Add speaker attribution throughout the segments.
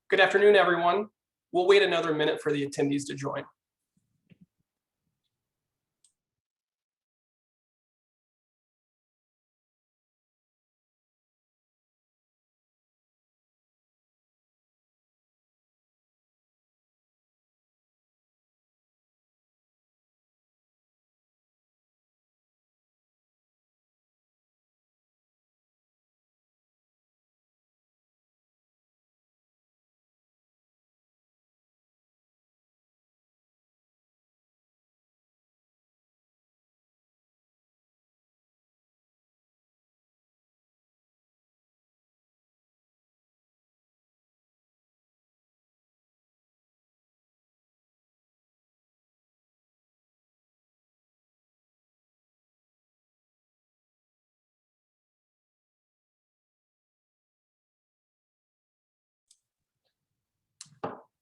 Speaker 1: Good afternoon, everyone. We'll wait another minute for the attendees to join.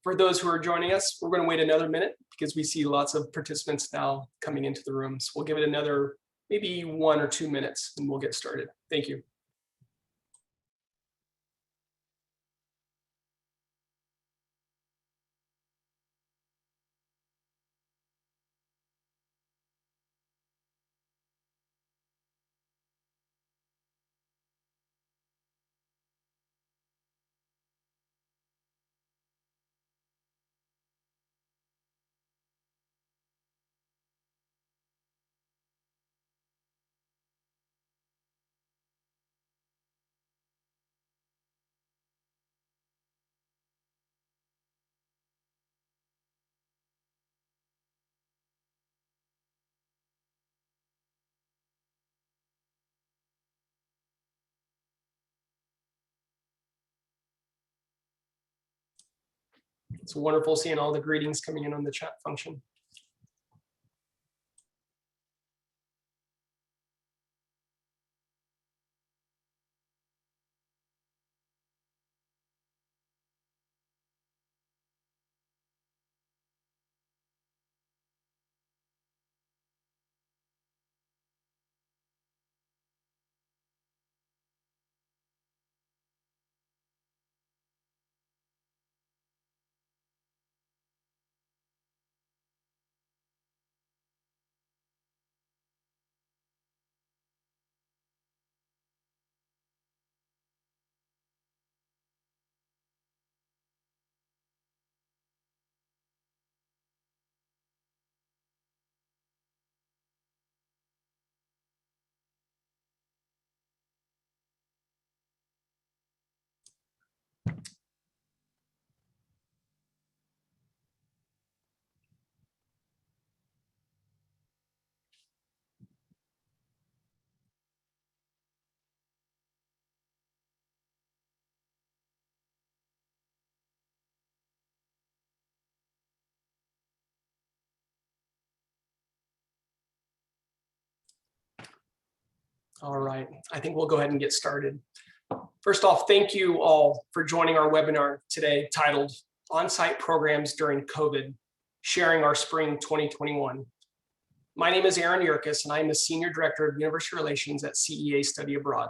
Speaker 1: For those who are joining us, we're going to wait another minute because we see lots of participants now coming into the room. So we'll give it another maybe 1 or 2 minutes and we'll get started. Thank you. It's wonderful seeing all the greetings coming in on the chat function. All right, I think we'll go ahead and get started. First off, thank you all for joining our webinar today titled On-Site Programs During COVID, Sharing Our Spring 2021. My name is Aaron Yerkes, and I am the Senior Director of University Relations at CEA Study Abroad.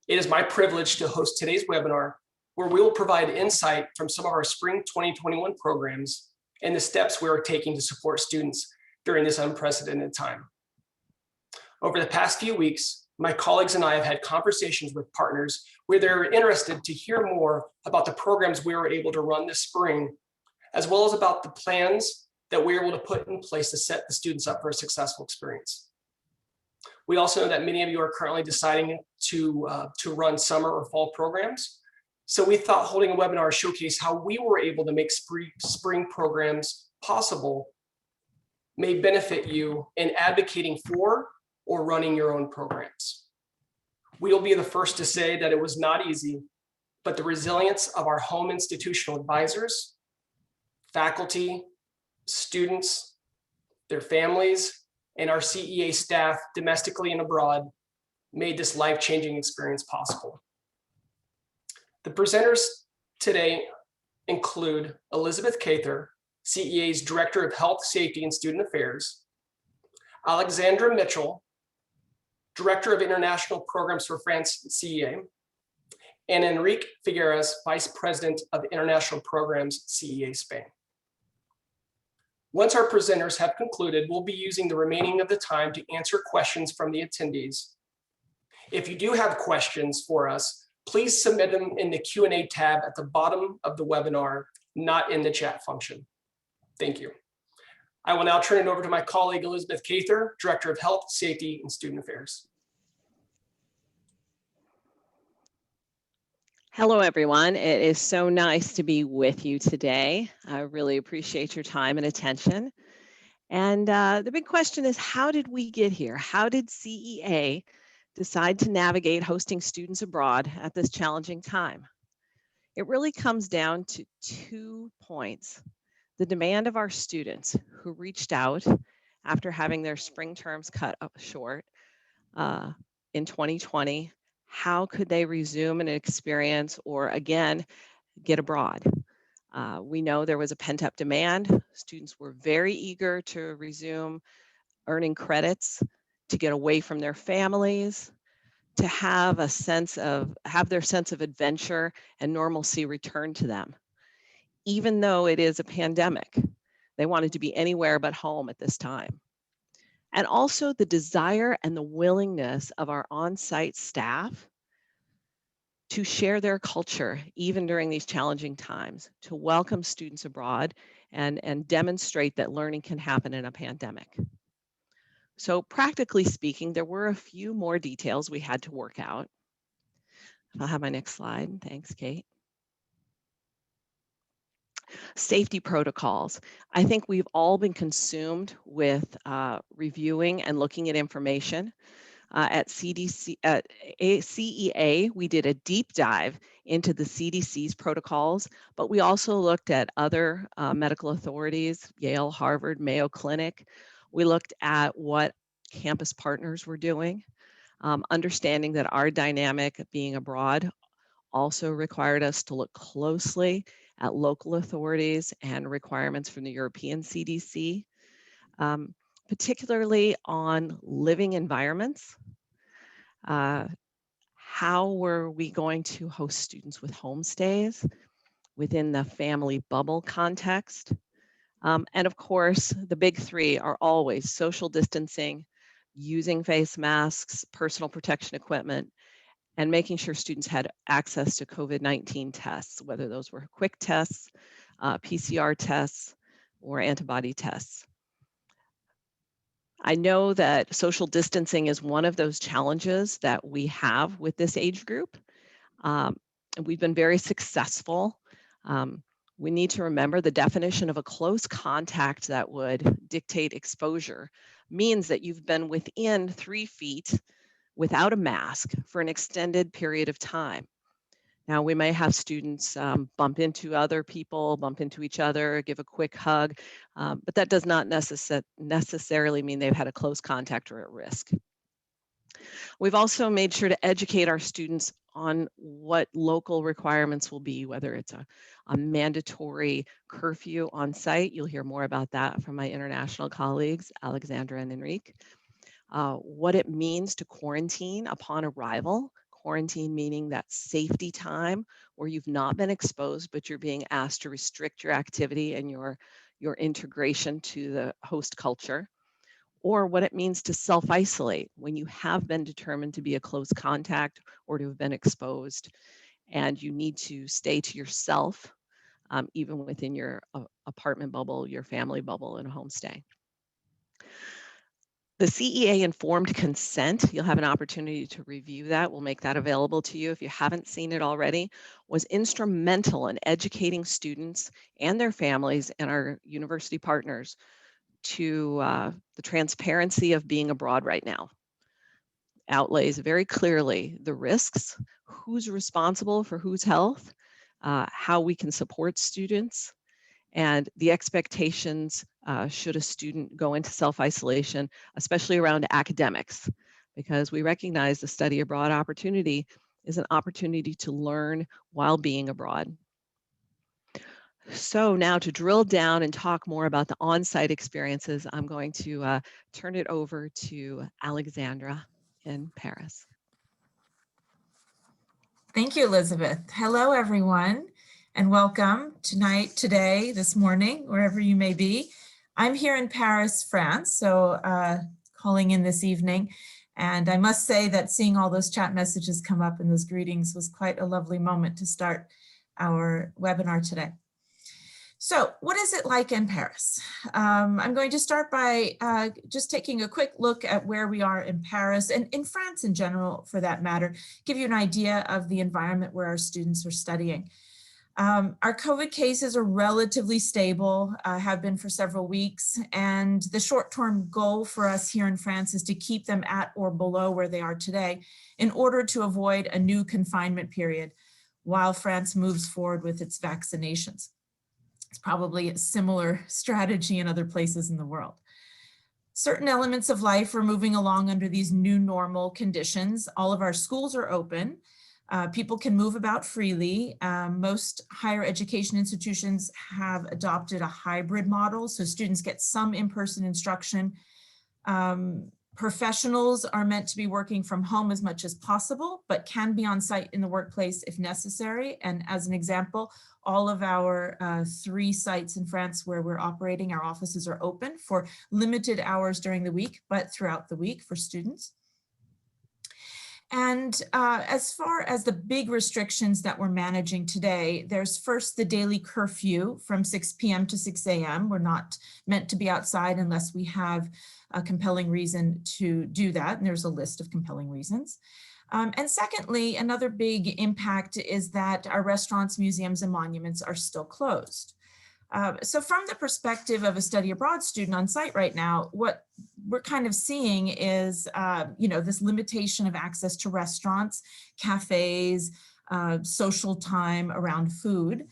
Speaker 1: It is my privilege to host today's webinar, where we will provide insight from some of our Spring 2021 programs and the steps we are taking to support students during this unprecedented time. Over the past few weeks, my colleagues and I have had conversations with partners where they're interested to hear more about the programs we were able to run this spring, as well as about the plans that we were able to put in place to set the students up for a successful experience. We also know that many of you are currently deciding to run summer or fall programs. So we thought holding a webinar showcase how we were able to make spring programs possible may benefit you in advocating for or running your own programs. We'll be the first to say that it was not easy, but the resilience of our home institutional advisors, faculty, students, their families, and our CEA staff domestically and abroad made this life-changing experience possible. The presenters today include Elizabeth Cather, CEA's Director of Health, Safety, and Student Affairs, Alexandra Mitchell, Director of International Programs for France at CEA, and Enrique Figueres, Vice President of International Programs, CEA Spain. Once our presenters have concluded, we'll be using the remaining of the time to answer questions from the attendees. If you do have questions for us, please submit them in the Q&A tab at the bottom of the webinar, not in the chat function. Thank you. I will now turn it over to my colleague, Elizabeth Cather, Director of Health, Safety, and Student Affairs.
Speaker 2: Hello, everyone. It is so nice to be with you today. I really appreciate your time and attention. And the big question is, how did we get here? How did CEA decide to navigate hosting students abroad at this challenging time? It really comes down to 2 points. The demand of our students who reached out after having their spring terms cut up short in 2020. How could they resume an experience or again, get abroad? We know there was a pent-up demand. Students were very eager to resume earning credits, to get away from their families, to have their sense of adventure and normalcy return to them. Even though it is a pandemic, they wanted to be anywhere but home at this time. And also the desire and the willingness of our on-site staff to share their culture, even during these challenging times, to welcome students abroad and demonstrate that learning can happen in a pandemic. So practically speaking, there were a few more details we had to work out. I'll have my next slide. Thanks, Kate. Safety protocols. I think we've all been consumed with reviewing and looking at information. At CEA, we did a deep dive into the CDC's protocols, but we also looked at other medical authorities, Yale, Harvard, Mayo Clinic. We looked at what campus partners were doing, understanding that our dynamic being abroad also required us to look closely at local authorities and requirements from the European CDC, particularly on living environments. How were we going to host students with homestays within the family bubble context? And of course, the big 3 are always social distancing, using face masks, personal protection equipment, and making sure students had access to COVID-19 tests, whether those were quick tests, PCR tests, or antibody tests. I know that social distancing is one of those challenges that we have with this age group. And we've been very successful. We need to remember the definition of a close contact that would dictate exposure means that you've been within 3 feet without a mask for an extended period of time. Now, we may have students bump into other people, bump into each other, give a quick hug, but that does not necessarily mean they've had a close contact or at risk. We've also made sure to educate our students on what local requirements will be, whether it's a mandatory curfew on site. You'll hear more about that from my international colleagues, Alexandra and Enrique. What it means to quarantine upon arrival. Quarantine meaning that safety time where you've not been exposed, but you're being asked to restrict your activity and your integration to the host culture. Or what it means to self-isolate when you have been determined to be a close contact or to have been exposed, and you need to stay to yourself, even within your apartment bubble, your family bubble, and a homestay. The CEA informed consent, you'll have an opportunity to review that. We'll make that available to you if you haven't seen it already, was instrumental in educating students and their families and our university partners to the transparency of being abroad right now. Outlays very clearly the risks, who's responsible for whose health, how we can support students, and the expectations should a student go into self-isolation, especially around academics, because we recognize the study abroad opportunity is an opportunity to learn while being abroad. So now to drill down and talk more about the on-site experiences, I'm going to turn it over to Alexandra in Paris.
Speaker 3: Thank you, Elizabeth. Hello, everyone, and welcome today, this morning, wherever you may be. I'm here in Paris, France, so calling in this evening. And I must say that seeing all those chat messages come up and those greetings was quite a lovely moment to start our webinar today. So what is it like in Paris? I'm going to start by just taking a quick look at where we are in Paris and in France in general, for that matter, give you an idea of the environment where our students are studying. Our COVID cases are relatively stable, have been for several weeks, and the short-term goal for us here in France is to keep them at or below where they are today in order to avoid a new confinement period while France moves forward with its vaccinations. It's probably a similar strategy in other places in the world. Certain elements of life are moving along under these new normal conditions. All of our schools are open. People can move about freely. Most higher education institutions have adopted a hybrid model, so students get some in-person instruction. Professionals are meant to be working from home as much as possible, but can be on site in the workplace if necessary. And as an example, all of our 3 sites in France where we're operating, our offices are open for limited hours during the week, but throughout the week for students. And as far as the big restrictions that we're managing today, there's first the daily curfew from 6 p.m. to 6 a.m. We're not meant to be outside unless we have a compelling reason to do that. And there's a list of compelling reasons. And secondly, another big impact is that our restaurants, museums, and monuments are still closed. So from the perspective of a study abroad student on site right now, what we're kind of seeing is, this limitation of access to restaurants, cafes, social time around food.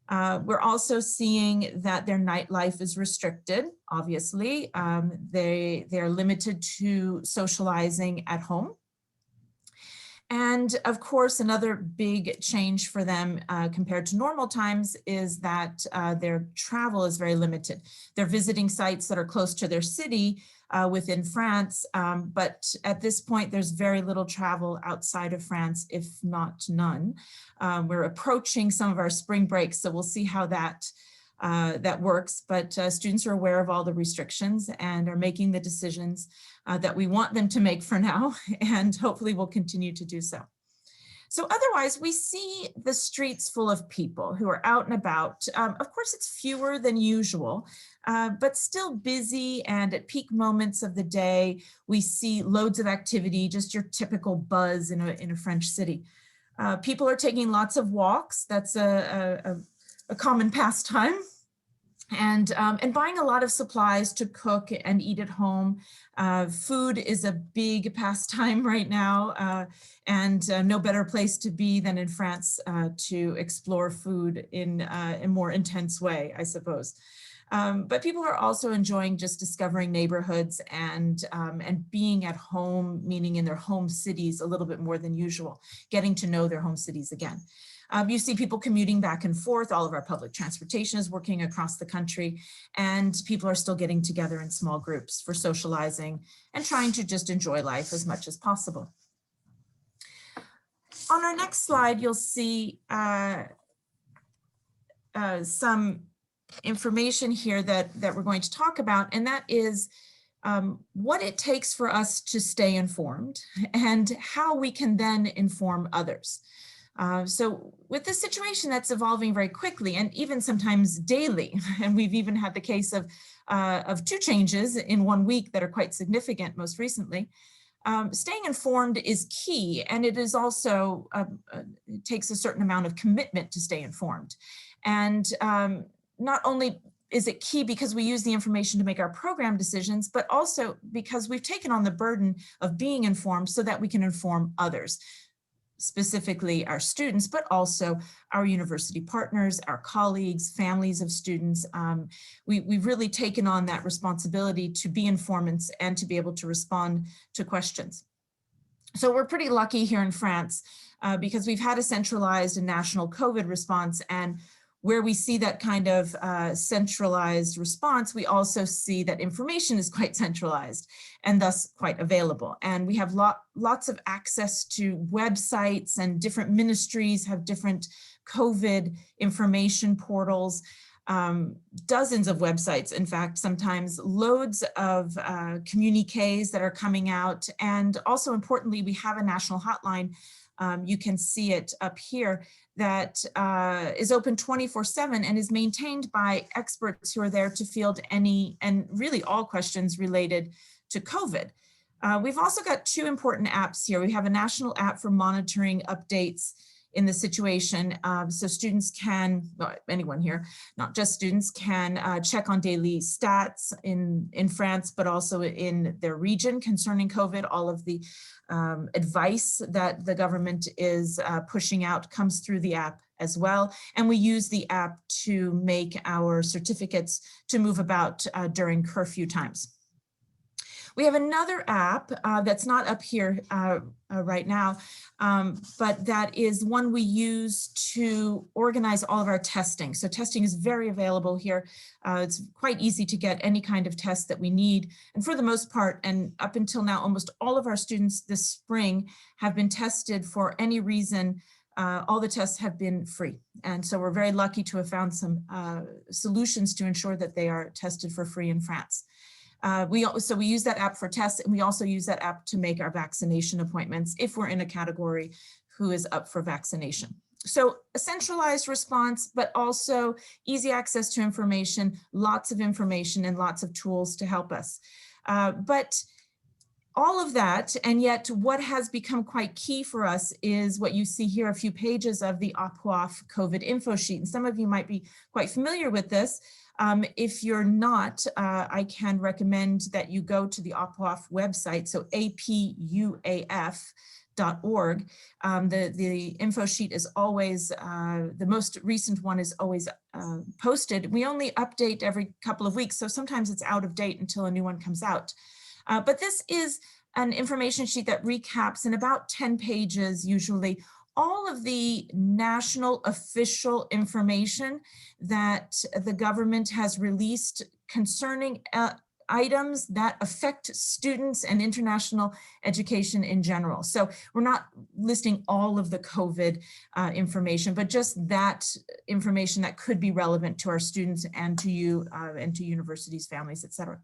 Speaker 3: We're also seeing that their nightlife is restricted, obviously. They're limited to socializing at home. And of course, another big change for them compared to normal times is that their travel is very limited. They're visiting sites that are close to their city within France, but at this point, there's very little travel outside of France, if not none. We're approaching some of our spring breaks, so we'll see how that works, but students are aware of all the restrictions and are making the decisions that we want them to make for now, and hopefully will continue to do so. So otherwise, we see the streets full of people who are out and about. Of course, it's fewer than usual, but still busy, and at peak moments of the day, we see loads of activity, just your typical buzz in a French city. People are taking lots of walks. That's a common pastime. And buying a lot of supplies to cook and eat at home. Food is a big pastime right now, and no better place to be than in France to explore food in a more intense way, I suppose. But people are also enjoying just discovering neighborhoods and being at home, meaning in their home cities a little bit more than usual, getting to know their home cities again. You see people commuting back and forth. All of our public transportation is working across the country, and people are still getting together in small groups for socializing and trying to just enjoy life as much as possible. On our next slide, you'll see some information here that we're going to talk about, and that is what it takes for us to stay informed and how we can then inform others. So with this situation that's evolving very quickly and even sometimes daily, and we've even had the case of 2 changes in 1 week that are quite significant most recently, staying informed is key, and it is also, it takes a certain amount of commitment to stay informed. And not only is it key because we use the information to make our program decisions, but also because we've taken on the burden of being informed so that we can inform others, specifically our students, but also our university partners, our colleagues, families of students. We've really taken on that responsibility to be informants and to be able to respond to questions. So we're pretty lucky here in France because we've had a centralized and national COVID response, and where we see that kind of centralized response, we also see that information is quite centralized and thus quite available. And we have lots of access to websites, and different ministries have different COVID information portals, dozens of websites, in fact, sometimes loads of communiques that are coming out. And also importantly, we have a national hotline. You can see it up here, that is open 24/7 and is maintained by experts who are there to field any and really all questions related to COVID. We've also got two important apps here. We have a national app for monitoring updates in the situation. So students can, well, anyone here, not just students, can check on daily stats in France, but also in their region concerning COVID. All of the advice that the government is pushing out comes through the app as well. And we use the app to make our certificates to move about during curfew times. We have another app that's not up here right now, but that is one we use to organize all of our testing. So testing is very available here. It's quite easy to get any kind of test that we need. And for the most part, and up until now, almost all of our students this spring have been tested for any reason. All the tests have been free. And so we're very lucky to have found some solutions to ensure that they are tested for free in France. We use that app for tests, and we also use that app to make our vaccination appointments if we're in a category who is up for vaccination. So a centralized response, but also easy access to information, lots of information and lots of tools to help us. But all of that, and yet what has become quite key for us is what you see here, a few pages of the OPWAF COVID info sheet. And some of you might be quite familiar with this. If you're not, I can recommend that you go to the OPWAF website, so apuaf.org. The info sheet is always, the most recent one is always posted. We only update every couple of weeks, so sometimes it's out of date until a new one comes out. But this is an information sheet that recaps in about 10 pages usually all of the national official information that the government has released concerning items that affect students and international education in general. So we're not listing all of the COVID information, but just that information that could be relevant to our students and to you and to universities, families, etc.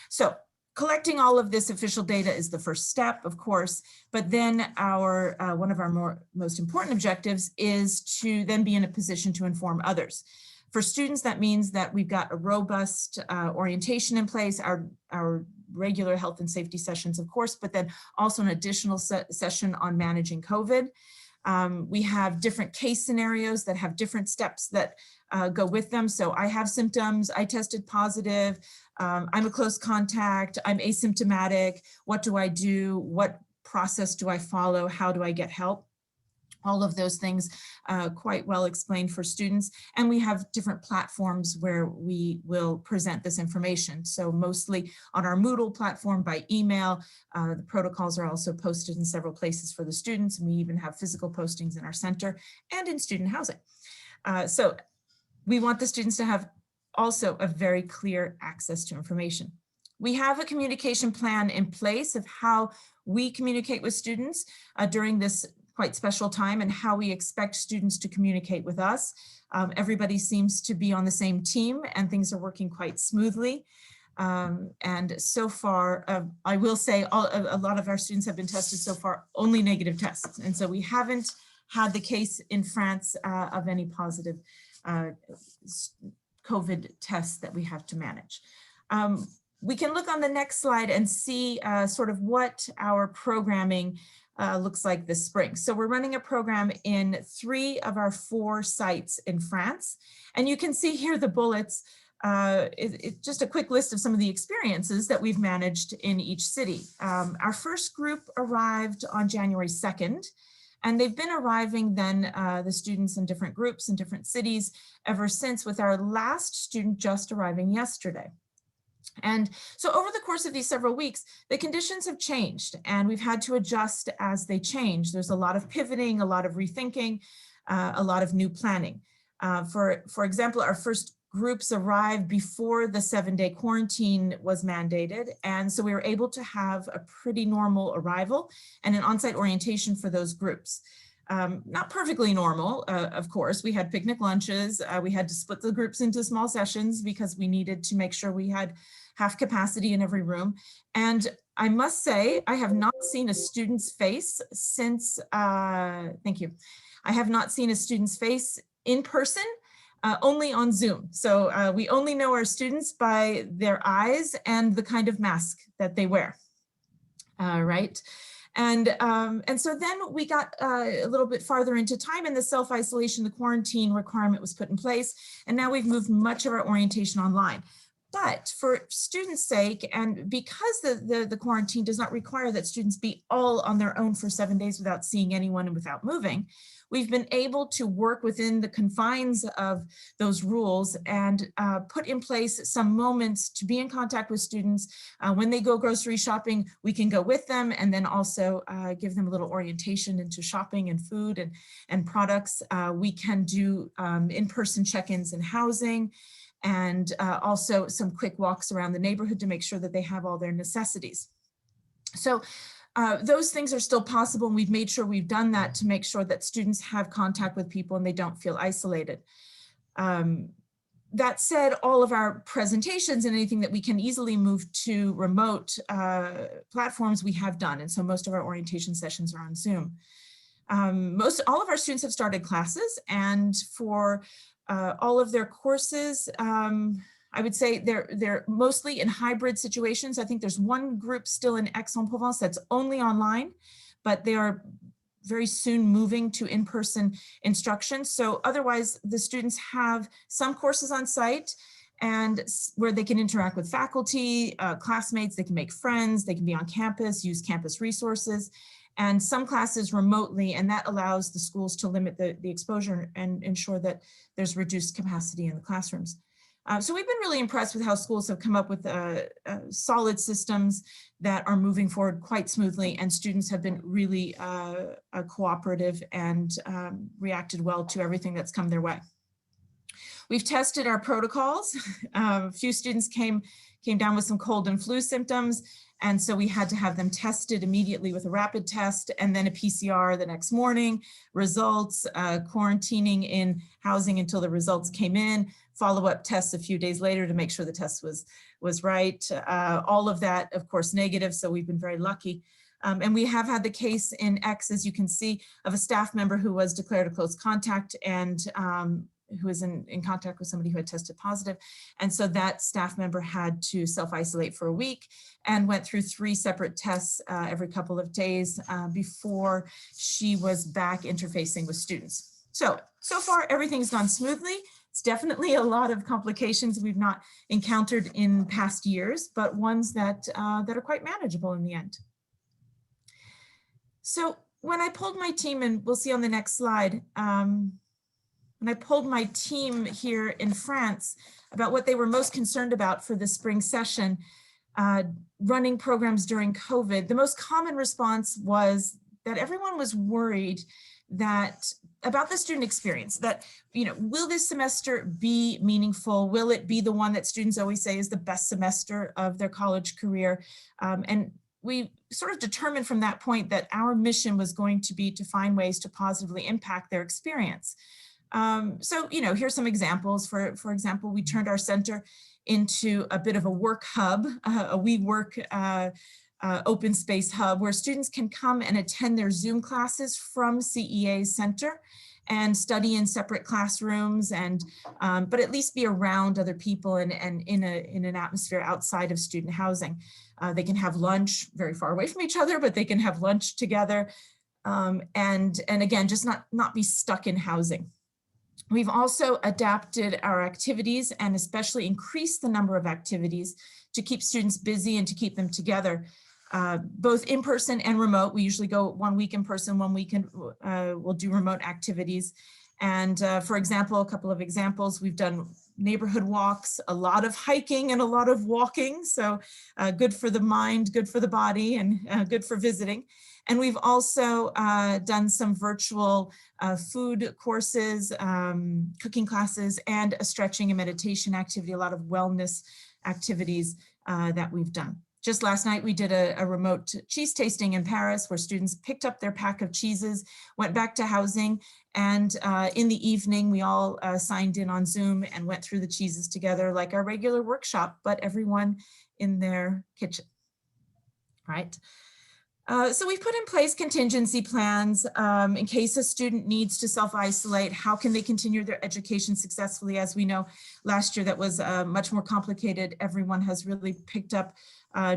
Speaker 3: So collecting all of this official data is the first step, of course, but then our one of our most important objectives is to then be in a position to inform others. For students, that means that we've got a robust orientation in place, our regular health and safety sessions, of course, but then also an additional session on managing COVID. We have different case scenarios that have different steps that go with them. So I have symptoms, I tested positive, I'm a close contact, I'm asymptomatic, what do I do? What process do I follow? How do I get help? All of those things quite well explained for students. And we have different platforms where we will present this information. So mostly on our Moodle platform by email. The protocols are also posted in several places for the students. And we even have physical postings in our center and in student housing. So we want the students to have also a very clear access to information. We have a communication plan in place of how we communicate with students during this quite special time and how we expect students to communicate with us. Everybody seems to be on the same team and things are working quite smoothly. And so far, I will say a lot of our students have been tested so far, only negative tests. And so we haven't had the case in France of any positive COVID tests that we have to manage. We can look on the next slide and see sort of what our programming looks like this spring. So we're running a program in 3 of our 4 sites in France. And you can see here the bullets. It's just a quick list of some of the experiences that we've managed in each city. Our first group arrived on January 2nd. And they've been arriving then, the students in different groups in different cities ever since, with our last student just arriving yesterday. And so over the course of these several weeks, the conditions have changed and we've had to adjust as they change. There's a lot of pivoting, a lot of rethinking, a lot of new planning. For example, our first groups arrived before the 7-day quarantine was mandated. And so we were able to have a pretty normal arrival and an on-site orientation for those groups. Not perfectly normal, of course. We had picnic lunches. We had to split the groups into small sessions because we needed to make sure we had half capacity in every room. And I must say, I have not seen a student's face since, thank you. I have not seen a student's face in person, only on Zoom. So we only know our students by their eyes and the kind of mask that they wear, right? And so then we got a little bit farther into time, and the self-isolation, the quarantine requirement was put in place. And now we've moved much of our orientation online. But for students' sake, and because the quarantine does not require that students be all on their own for 7 days without seeing anyone and without moving, we've been able to work within the confines of those rules and put in place some moments to be in contact with students. When they go grocery shopping, we can go with them, and then also give them a little orientation into shopping and food and products. We can do in-person check-ins in housing, and also some quick walks around the neighborhood to make sure that they have all their necessities. So those things are still possible, and we've made sure we've done that to make sure that students have contact with people and they don't feel isolated. That said, all of our presentations and anything that we can easily move to remote platforms, we have done. And so most of our orientation sessions are on Zoom. All of our students have started classes, and for all of their courses, I would say they're mostly in hybrid situations. I think there's one group still in Aix-en-Provence that's only online, but they are very soon moving to in-person instruction. So otherwise, the students have some courses on site and where they can interact with faculty, classmates, they can make friends, they can be on campus, use campus resources, and some classes remotely, and that allows the schools to limit the exposure and ensure that there's reduced capacity in the classrooms. So we've been really impressed with how schools have come up with solid systems that are moving forward quite smoothly, and students have been really cooperative and reacted well to everything that's come their way. We've tested our protocols. A few students came down with some cold and flu symptoms, and so we had to have them tested immediately with a rapid test and then a PCR the next morning, results, quarantining in housing until the results came in, follow-up tests a few days later to make sure the test was right. All of that, of course, negative, so we've been very lucky. And we have had the case in X, as you can see, of a staff member who was declared a close contact and who was in contact with somebody who had tested positive. And so that staff member had to self-isolate for a week and went through 3 separate tests every couple of days before she was back interfacing with students. So far, everything's gone smoothly. It's definitely a lot of complications we've not encountered in past years, but ones that are quite manageable in the end. So when I pulled my team, and we'll see on the next slide, when I pulled my team here in France about what they were most concerned about for the spring session, running programs during COVID, the most common response was that everyone was worried about the student experience, that, will this semester be meaningful? Will it be the one that students always say is the best semester of their college career? And we sort of determined from that point that our mission was going to be to find ways to positively impact their experience. So, here's some examples. For example, we turned our center into a bit of a work hub, a WeWork open space hub where students can come and attend their Zoom classes from CEA's center and study in separate classrooms, but at least be around other people and in an atmosphere outside of student housing. They can have lunch very far away from each other, but they can have lunch together, and again, just not be stuck in housing. We've also adapted our activities and especially increased the number of activities to keep students busy and to keep them together, both in person and remote. We usually go 1 week in person, 1 week we'll do remote activities. And for example, a couple of examples, we've done neighborhood walks, a lot of hiking and a lot of walking. So good for the mind, good for the body, and good for visiting. And we've also done some virtual food courses, cooking classes, and a stretching and meditation activity, a lot of wellness activities that we've done. Just last night, we did a remote cheese tasting in Paris where students picked up their pack of cheeses, went back to housing, and in the evening, we all signed in on Zoom and went through the cheeses together like our regular workshop, but everyone in their kitchen, right? So we've put in place contingency plans in case a student needs to self-isolate. How can they continue their education successfully? As we know, last year that was much more complicated. Everyone has really picked up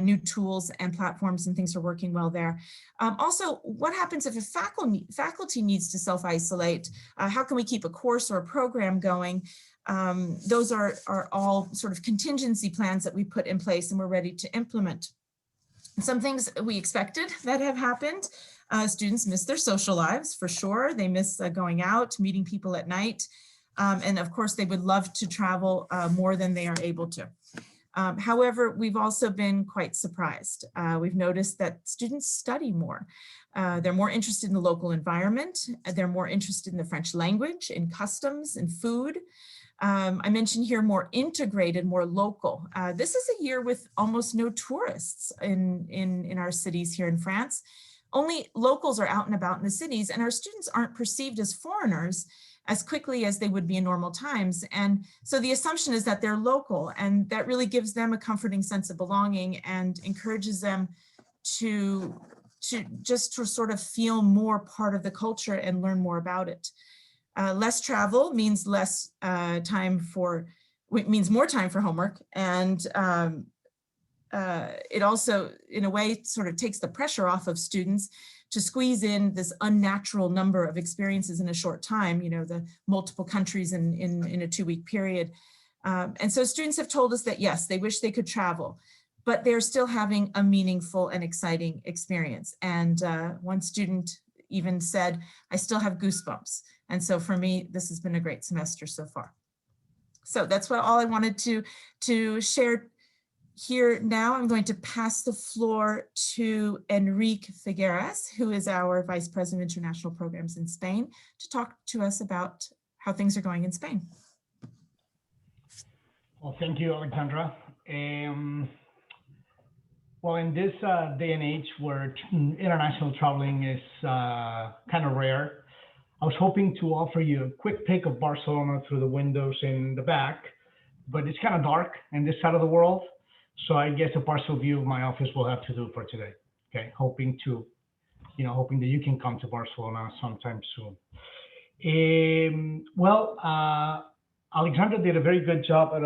Speaker 3: new tools and platforms, and things are working well there. Also, what happens if a faculty needs to self-isolate? How can we keep a course or a program going? Those are all sort of contingency plans that we put in place and we're ready to implement. Some things we expected that have happened. Students miss their social lives for sure. They miss going out, meeting people at night. And of course, they would love to travel more than they are able to. However, we've also been quite surprised. We've noticed that students study more. They're more interested in the local environment. They're more interested in the French language, in customs, and food. I mentioned here more integrated, more local. This is a year with almost no tourists in our cities here in France. Only locals are out and about in the cities, and our students aren't perceived as foreigners as quickly as they would be in normal times. And so the assumption is that they're local, and that really gives them a comforting sense of belonging and encourages them to sort of feel more part of the culture and learn more about it. Less travel means less time for, means more time for homework. And it also, in a way, sort of takes the pressure off of students to squeeze in this unnatural number of experiences in a short time, you know, the multiple countries in a 2-week period. And so students have told us that, yes, they wish they could travel, but they're still having a meaningful and exciting experience. And one student even said, I still have goosebumps. And so for me, this has been a great semester so far. So that's all I wanted to share here. Now I'm going to pass the floor to Enrique Figueras, who is our Vice President of International Programs in Spain, to talk to us about how things are going in Spain.
Speaker 4: Well, thank you, Alexandra. Well, in this day and age where international traveling is kind of rare, I was hoping to offer you a quick pic of Barcelona through the windows in the back, but it's kind of dark in this side of the world. So I guess a partial view of my office will have to do for today. Okay, hoping that you can come to Barcelona sometime soon. Alexandra did a very good job at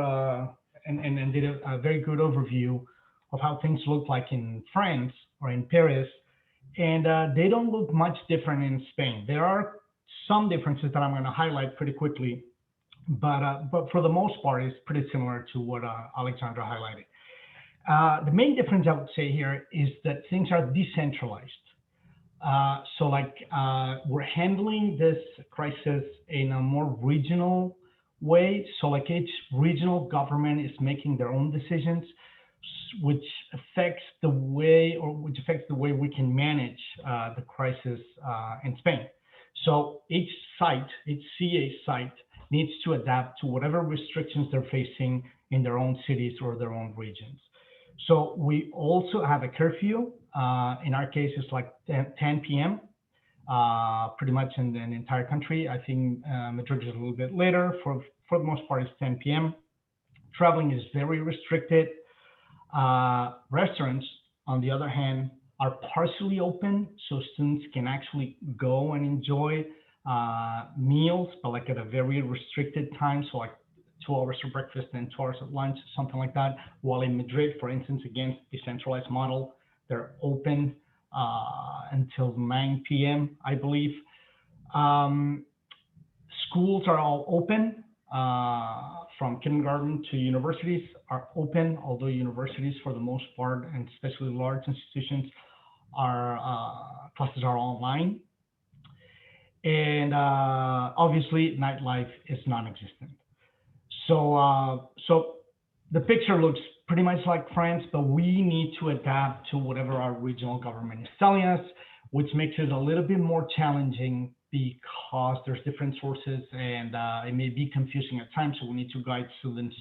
Speaker 4: and did a very good overview of how things look like in France or in Paris, and they don't look much different in Spain. There are some differences that I'm going to highlight pretty quickly, but for the most part, it's pretty similar to what Alexandra highlighted. The main difference I would say here is that things are decentralized. So we're handling this crisis in a more regional way. So like each regional government is making their own decisions, which affects the way we can manage the crisis in Spain. So each CEA site needs to adapt to whatever restrictions they're facing in their own cities or their own regions. So we also have a curfew. In our case, it's like 10 p.m. Pretty much in the entire country. I think Madrid is a little bit later. For the most part, it's 10 p.m. Traveling is very restricted. Restaurants, on the other hand, are partially open, so students can actually go and enjoy meals, but like at a very restricted time. So like 2 hours for breakfast and 2 hours at lunch, something like that. While in Madrid, for instance, again, decentralized model, they're open until 9 p.m., I believe. Schools are all open, from kindergarten to universities are open, although universities for the most part, and especially large institutions, classes are online. And obviously nightlife is non-existent. So the picture looks pretty much like France, but we need to adapt to whatever our regional government is telling us, which makes it a little bit more challenging because there's different sources and it may be confusing at times. So we need to guide students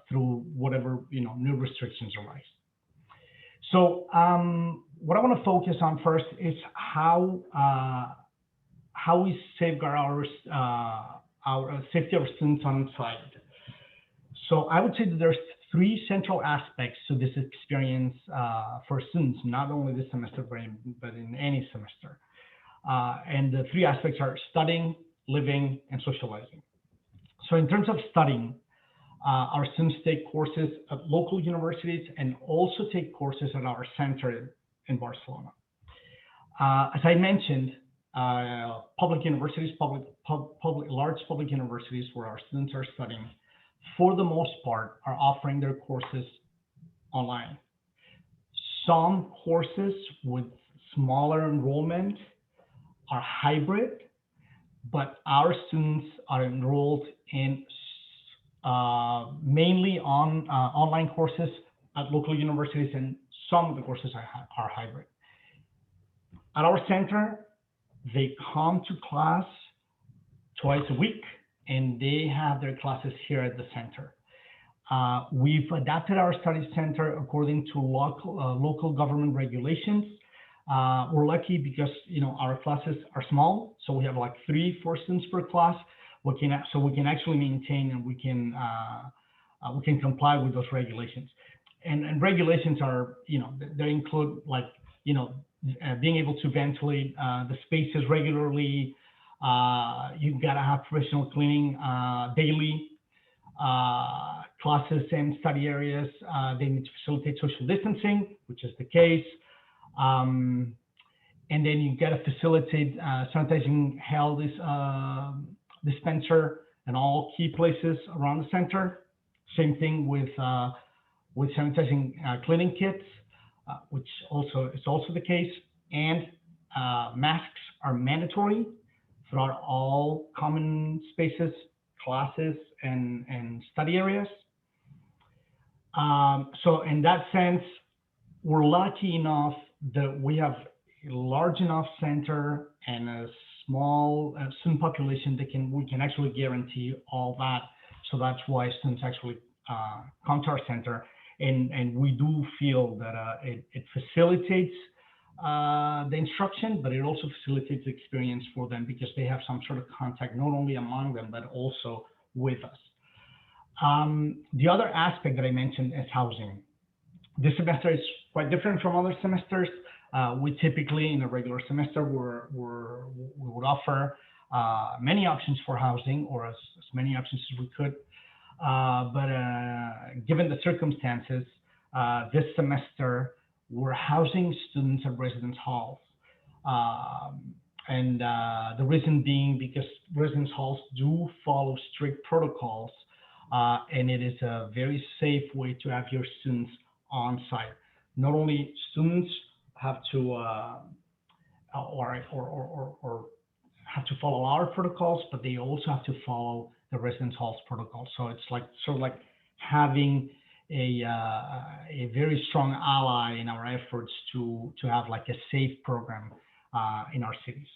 Speaker 4: through whatever new restrictions arise. So what I want to focus on first is how we safeguard our safety of our students on site. So I would say that there's three central aspects to this experience for students, not only this semester, but in any semester. And the three aspects are studying, living, and socializing. So in terms of studying, our students take courses at local universities and also take courses at our center in Barcelona. As I mentioned, public universities, large public universities where our students are studying, for the most part, are offering their courses online. Some courses with smaller enrollment are hybrid, but our students are enrolled in mainly on online courses at local universities, and some of the courses are hybrid. At our center, they come to class twice a week, and they have their classes here at the center. We've adapted our study center according to local government regulations. We're lucky because our classes are small, so we have like 3-4 students per class. So we can actually maintain and we can comply with those regulations. And regulations are, they include like, being able to ventilate the spaces regularly. You've got to have professional cleaning daily. Classes and study areas, they need to facilitate social distancing, which is the case. And then you got to facilitate sanitizing health dispenser and all key places around the center. Same thing with sanitizing cleaning kits, which is also the case. And masks are mandatory throughout all common spaces, classes, and study areas. So in that sense, we're lucky enough that we have a large enough center and a small student population that we can actually guarantee all that. So that's why students actually come to our center, and we do feel that it facilitates the instruction, but it also facilitates the experience for them because they have some sort of contact not only among them but also with us. The other aspect that I mentioned is housing. This semester is quite different from other semesters. We typically, in a regular semester, we would offer many options for housing, or as many options as we could. But given the circumstances, this semester, we're housing students at residence halls. And the reason being because residence halls do follow strict protocols, and it is a very safe way to have your students on site. Not only students have to or have to follow our protocols, but they also have to follow the residence halls protocol. So it's like sort of like having a very strong ally in our efforts to have like a safe program in our cities.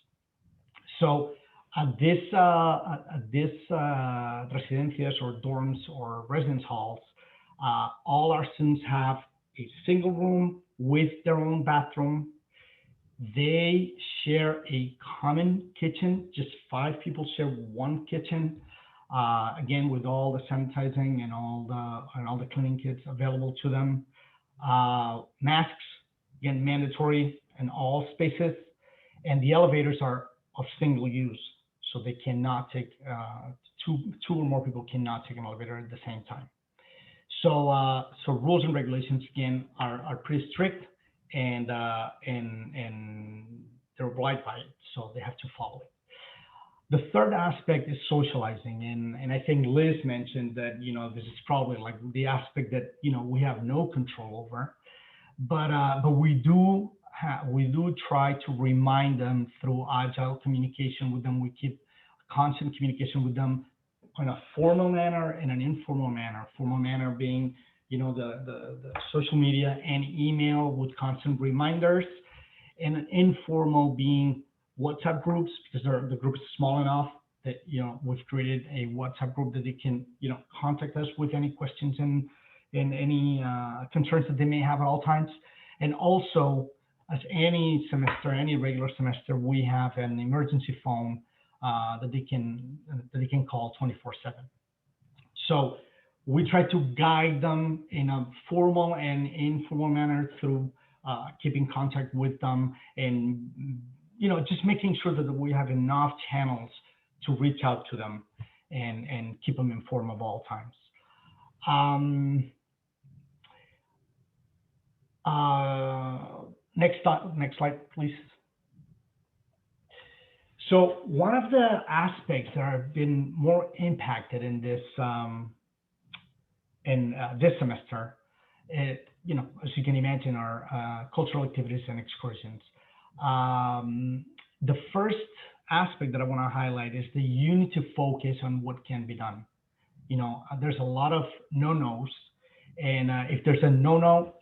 Speaker 4: So at this residencias or dorms or residence halls, all our students have a single room with their own bathroom. They share a common kitchen. Just 5 people share one kitchen. Again, with all the sanitizing and all the cleaning kits available to them. Masks, again, mandatory in all spaces, and the elevators are of single use, so they cannot take two or more people cannot take an elevator at the same time. So rules and regulations again are pretty strict, and they're obliged by it, so they have to follow it. The third aspect is socializing, and I think Liz mentioned that this is probably like the aspect that we have no control over, but we do try to remind them through agile communication with them. We keep constant communication with them on a formal manner and an informal manner. Formal manner being, the social media and email with constant reminders, and an informal being WhatsApp groups, because the group is small enough that, we've created a WhatsApp group that they can, contact us with any questions and any concerns that they may have at all times. And also, as any semester, any regular semester, we have an emergency phone that they can call 24/7. So we try to guide them in a formal and informal manner through keeping contact with them, and just making sure that we have enough channels to reach out to them and keep them informed of all times. Next slide, please. So one of the aspects that have been more impacted in this semester, as you can imagine, are cultural activities and excursions. The first aspect that I want to highlight is that you need to focus on what can be done. There's a lot of no-nos, and if there's a no-no,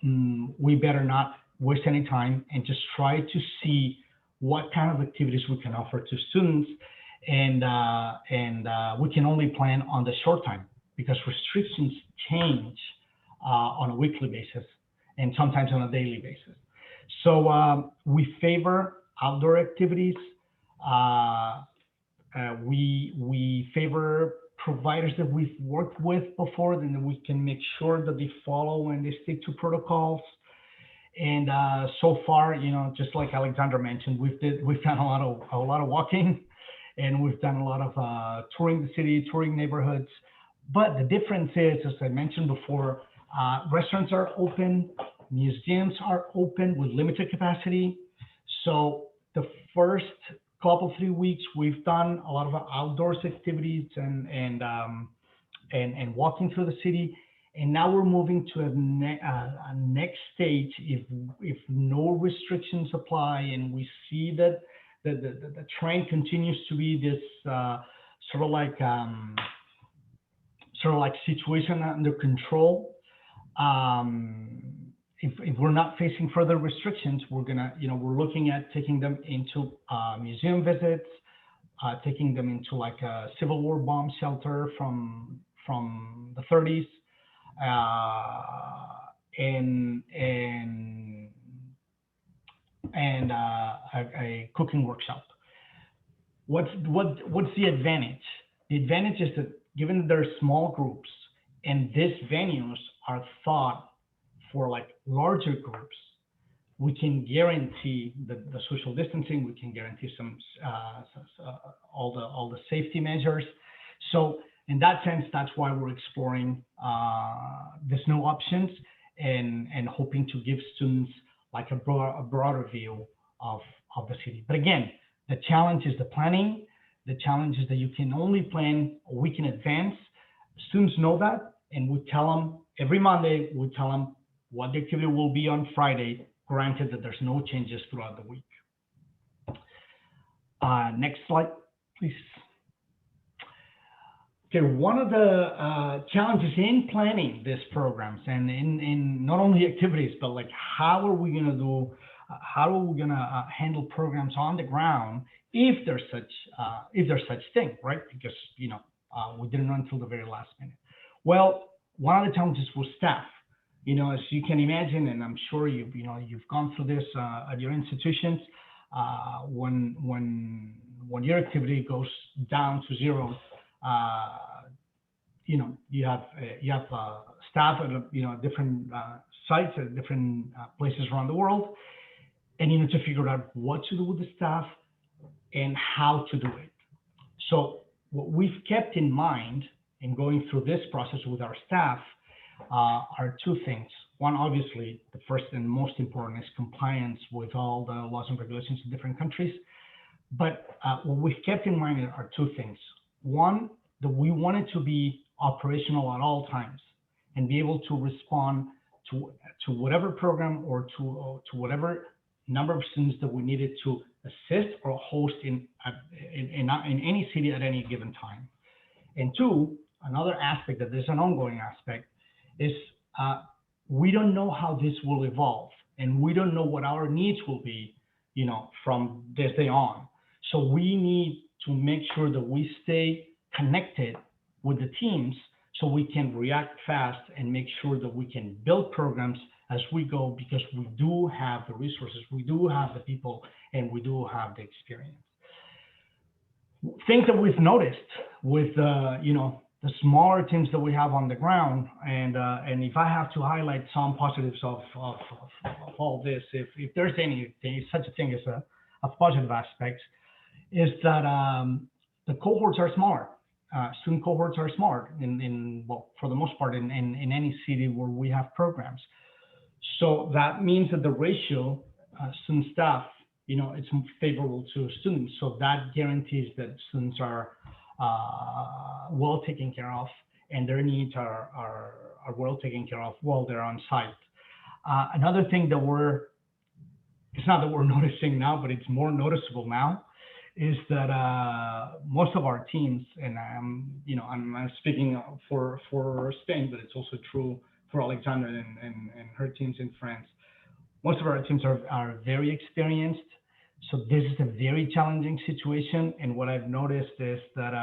Speaker 4: we better not waste any time and just try to see what kind of activities we can offer to students, and we can only plan on the short time, because restrictions change on a weekly basis and sometimes on a daily basis. So we favor outdoor activities. We favor providers that we've worked with before, then we can make sure that they follow and they stick to protocols. And so far, just like Alexandra mentioned, we've done a lot of walking, and we've done a lot of touring the city, touring neighborhoods. But the difference is, as I mentioned before, restaurants are open, museums are open with limited capacity. So the first couple, 3 weeks, we've done a lot of outdoors activities and walking through the city. And now we're moving to a next stage. If no restrictions apply, and we see that the trend continues to be this sort of like situation under control. If we're not facing further restrictions, we're looking at taking them into museum visits, taking them into like a Civil War bomb shelter from the 30s, and a cooking workshop. What's the advantage? The advantage is that, given that they're small groups and these venues are thought for like larger groups, we can guarantee the social distancing. We can guarantee some all the safety measures. So in that sense, that's why we're exploring these new options and hoping to give students like a broader view of the city. But again, the challenge is the planning. The challenge is that you can only plan a week in advance. Students know that, and we tell them every Monday, we tell them what the activity will be on Friday, granted that there's no changes throughout the week. Next slide, please. Okay, one of the challenges in planning these programs and in not only activities, but like how are we going to handle programs on the ground if there's such thing, right? Because we didn't know until the very last minute. Well, one of the challenges was staff. As you can imagine, and I'm sure you've gone through this at your institutions, when your activity goes down to zero, you have staff at different sites at different places around the world, and you need to figure out what to do with the staff and how to do it. So what we've kept in mind in going through this process with our staff are two things. One, obviously, the first and most important is compliance with all the laws and regulations in different countries. But what we've kept in mind are two things. One, that we wanted to be operational at all times and be able to respond to whatever program or to whatever number of students that we needed to assist or host in any city at any given time. And two, another aspect that is an ongoing aspect is we don't know how this will evolve, and we don't know what our needs will be, from this day on. So we need to make sure that we stay connected with the teams so we can react fast and make sure that we can build programs as we go, because we do have the resources, we do have the people, and we do have the experience. Things that we've noticed with the smaller teams that we have on the ground, and if I have to highlight some positives of all this, if there's such a thing as a positive aspect, is that the cohorts are smart. Student cohorts are smart well, for the most part in any city where we have programs. So that means that the ratio student staff, it's favorable to students. So that guarantees that students are well taken care of, and their needs are well taken care of while they're on site. Another thing that it's not that we're noticing now, but it's more noticeable now, is that most of our teams, and I'm speaking for Spain, but it's also true for Alexandra and her teams in France. Most of our teams are very experienced. So this is a very challenging situation. And what I've noticed is that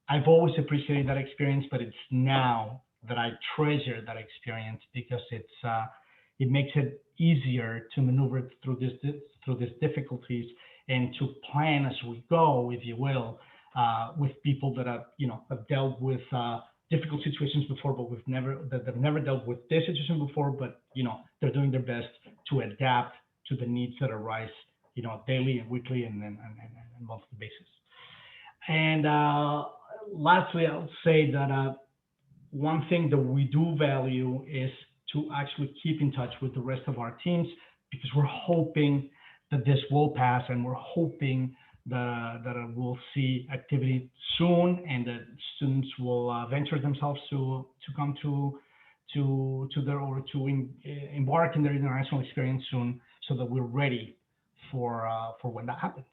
Speaker 4: I've always appreciated that experience, but it's now that I treasure that experience, because it makes it easier to maneuver through these difficulties and to plan as we go, if you will, with people that have dealt with difficult situations before, but they've never dealt with this situation before, but they're doing their best to adapt to the needs that arise, daily and weekly and monthly basis. And lastly, I'll say that one thing that we do value is to actually keep in touch with the rest of our teams, because we're hoping that this will pass, and we're hoping that we'll see activity soon, and that students will venture themselves to come to embark in their international experience soon, so that we're ready for when that happens.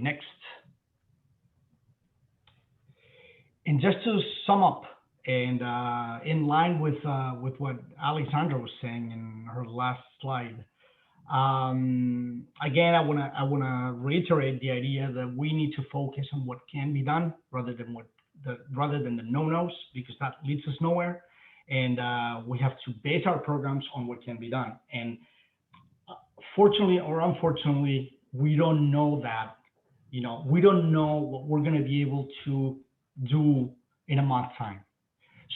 Speaker 4: Next. And just to sum up, and in line with what Alexandra was saying in her last slide, again, I wanna reiterate the idea that we need to focus on what can be done rather than the no-nos, because that leads us nowhere. And we have to base our programs on what can be done. And fortunately or unfortunately, we don't know that. We don't know what we're going to be able to do in a month's time.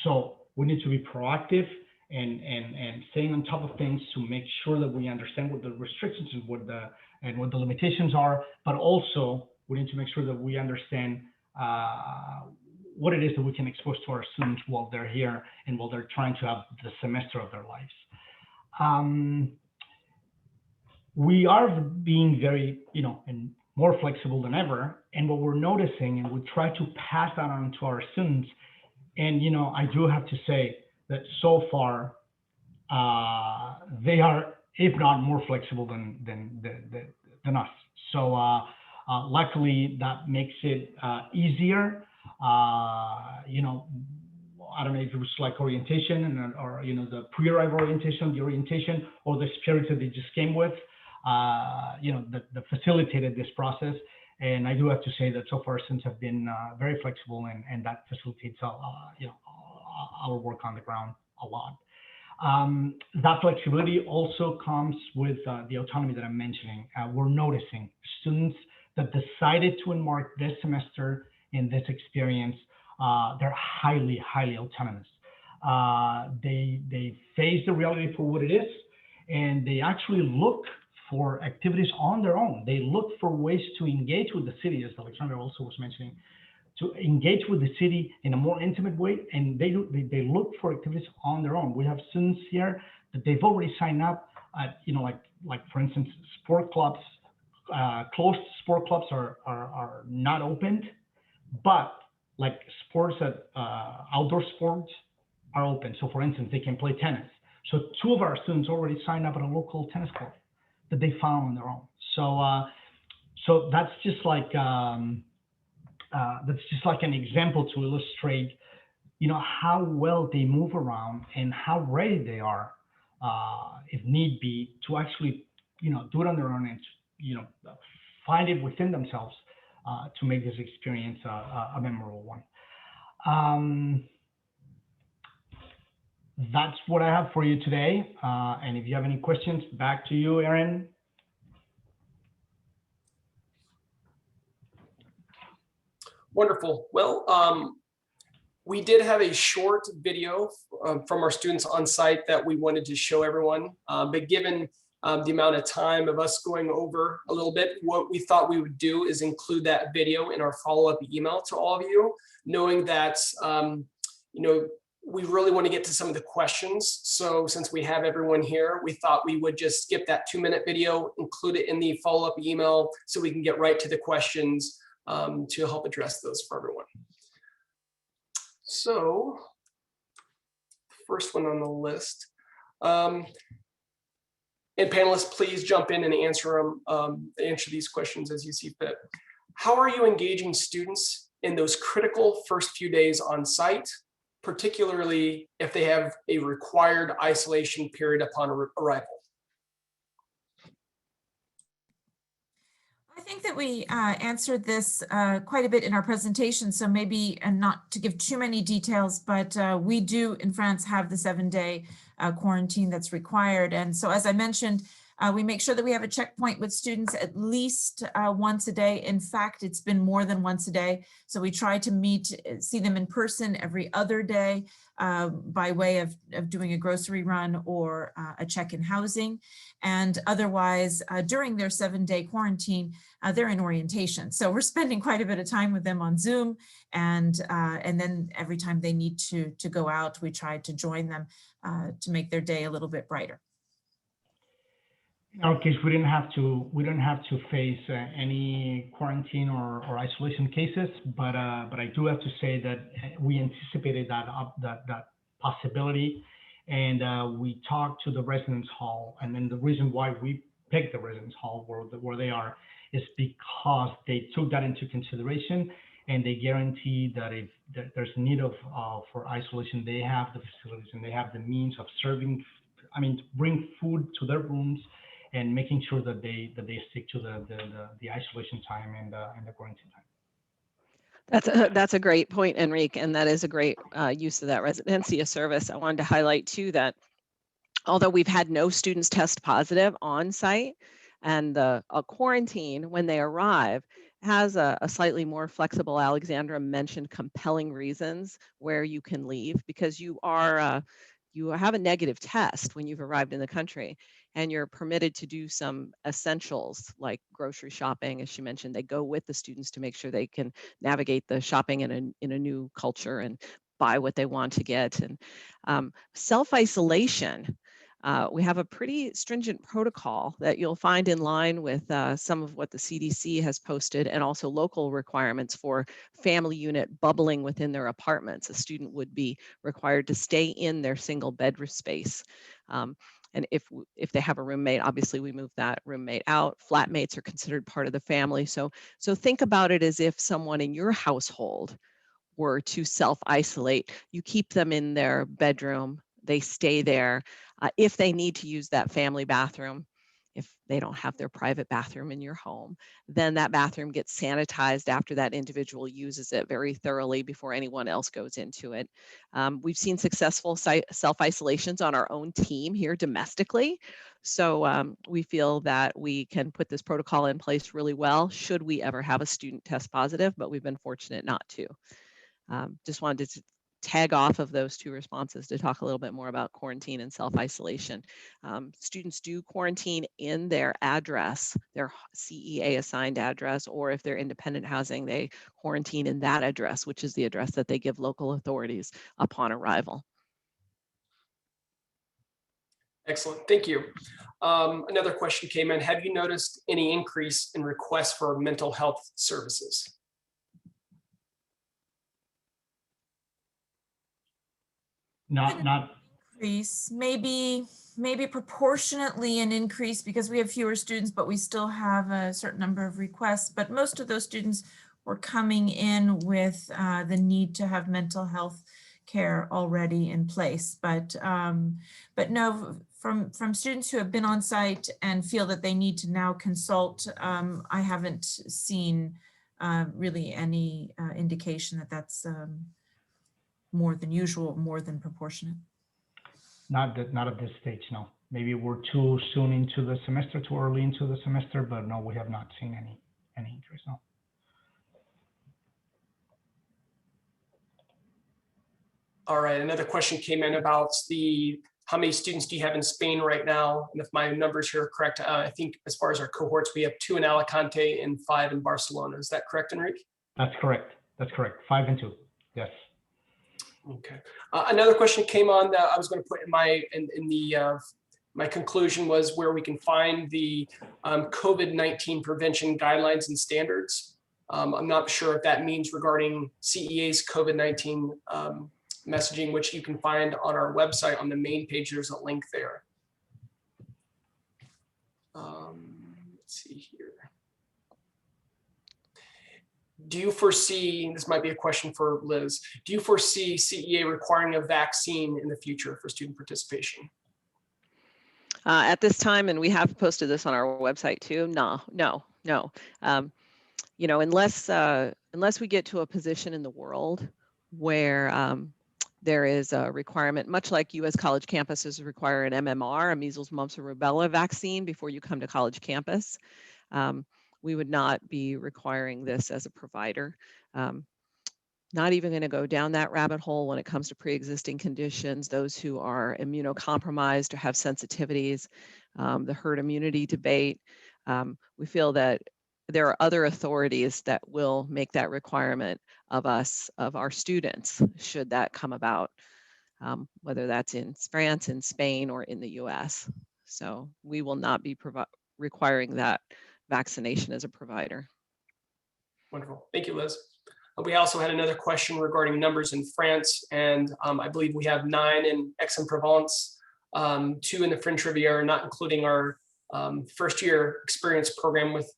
Speaker 4: So we need to be proactive and staying on top of things to make sure that we understand what the restrictions and what the limitations are, but also we need to make sure that we understand what it is that we can expose to our students while they're here and while they're trying to have the semester of their lives. We are being very, and more flexible than ever. And what we're noticing, and we try to pass that on to our students. And, I do have to say that so far, they are, if not more flexible than us. So luckily, that makes it easier. I don't know if it was like orientation or the pre-arrival orientation, the orientation, or the spirit that they just came with, that facilitated this process. And I do have to say that so far students have been very flexible, and that facilitates our work on the ground a lot. That flexibility also comes with the autonomy that I'm mentioning. We're noticing students that decided to embark this semester in this experience, they're highly, highly autonomous. They face the reality for what it is, and they actually look for activities on their own. They look for ways to engage with the city, as Alexandra also was mentioning, to engage with the city in a more intimate way, and they look for activities on their own. We have students here that they've already signed up at, like for instance, sport clubs. Closed sport clubs are not opened, but like sports outdoor sports are open. So for instance, they can play tennis. So 2 of our students already signed up at a local tennis club that they found on their own. So that's just like an example to illustrate, how well they move around and how ready they are, if need be, to actually, do it on their own and, find it within themselves to make this experience a memorable one. That's what I have for you today. And if you have any questions, back to you, Erin.
Speaker 1: Wonderful. Well, we did have a short video from our students on site that we wanted to show everyone, but given the amount of time of us going over a little bit, what we thought we would do is include that video in our follow-up email to all of you, knowing that we really want to get to some of the questions. So since we have everyone here, we thought we would just skip that 2-minute video, include it in the follow-up email so we can get right to the questions to help address those for everyone. So, first one on the list. And panelists, please jump in and answer these questions as you see fit. How are you engaging students in those critical first few days on site, particularly if they have a required isolation period upon arrival?
Speaker 3: I think that we answered this quite a bit in our presentation, so maybe, and not to give too many details, but we do in France have the 7-day quarantine that's required. And so, as I mentioned, we make sure that we have a checkpoint with students at least once a day. In fact, it's been more than once a day. So we try to see them in person every other day by way of doing a grocery run or a check in housing. And otherwise, during their 7-day quarantine, they're in orientation. So we're spending quite a bit of time with them on Zoom. And then every time they need to go out, we try to join them to make their day a little bit brighter.
Speaker 4: In our case, we don't have to face any quarantine or isolation cases, but I do have to say that we anticipated that possibility, and we talked to the residence hall. And then the reason why we picked the residence hall where they are is because they took that into consideration, and they guarantee that if there's a need for isolation, they have the facilities and they have the means of bring food to their rooms, and making sure that they stick to the isolation time and the quarantine time.
Speaker 2: That's a great point, Enrique, and that is a great use of that residencia service. I wanted to highlight too that although we've had no students test positive on site, and a quarantine when they arrive has a slightly more flexible, Alexandra mentioned, compelling reasons where you can leave, because you have a negative test when you've arrived in the country, and you're permitted to do some essentials like grocery shopping. As she mentioned, they go with the students to make sure they can navigate the shopping in a new culture and buy what they want to get. And self-isolation, we have a pretty stringent protocol that you'll find in line with some of what the CDC has posted, and also local requirements for family unit bubbling within their apartments. A student would be required to stay in their single bedroom space. And if they have a roommate, obviously we move that roommate out. Flatmates are considered part of the family. So think about it as if someone in your household were to self-isolate. You keep them in their bedroom, they stay there. If they need to use that family bathroom, if they don't have their private bathroom in your home, then that bathroom gets sanitized after that individual uses it very thoroughly before anyone else goes into it. We've seen successful self-isolations on our own team here domestically. So we feel that we can put this protocol in place really well should we ever have a student test positive, but we've been fortunate not to. Just wanted to tag off of those two responses to talk a little bit more about quarantine and self-isolation. Students do quarantine in their address, their CEA assigned address, or if they're independent housing, they quarantine in that address, which is the address that they give local authorities upon arrival.
Speaker 1: Excellent, thank you. Another question came in. Have you noticed any increase in requests for mental health services?
Speaker 4: Not
Speaker 3: Increase, maybe proportionately an increase because we have fewer students, but we still have a certain number of requests. But most of those students were coming in with the need to have mental health care already in place. But no, from students who have been on site and feel that they need to now consult, I haven't seen really any indication that that's more than usual, more than proportionate.
Speaker 4: Not at this stage, no. Maybe we're too soon into the semester, too early into the semester, but no, we have not seen any increase, no.
Speaker 1: All right, another question came in about how many students do you have in Spain right now? And if my numbers here are correct, I think as far as our cohorts, we have 2 in Alicante and 5 in Barcelona. Is that correct, Enrique?
Speaker 4: That's correct. 5 and 2, yes.
Speaker 1: Okay. Another question came on that I was going to put in my conclusion was where we can find the COVID-19 prevention guidelines and standards. I'm not sure if that means regarding CEA's COVID-19 messaging, which you can find on our website on the main page. There's a link there. Let's see here. Do you foresee, this might be a question for Liz, do you foresee CEA requiring a vaccine in the future for student participation?
Speaker 2: At this time, and we have posted this on our website too, no. You know, unless we get to a position in the world where there is a requirement, much like U.S. college campuses require an MMR, a measles, mumps, or rubella vaccine before you come to college campus. We would not be requiring this as a provider. Not even going to go down that rabbit hole when it comes to pre-existing conditions, those who are immunocompromised or have sensitivities, the herd immunity debate. We feel that there are other authorities that will make that requirement of us, of our students, should that come about, whether that's in France, in Spain, or in the US. So we will not be requiring that vaccination as a provider.
Speaker 1: Wonderful. Thank you, Liz. We also had another question regarding numbers in France, and I believe we have 9 in Aix-en-Provence, 2 in the French Riviera, not including our first year experience program with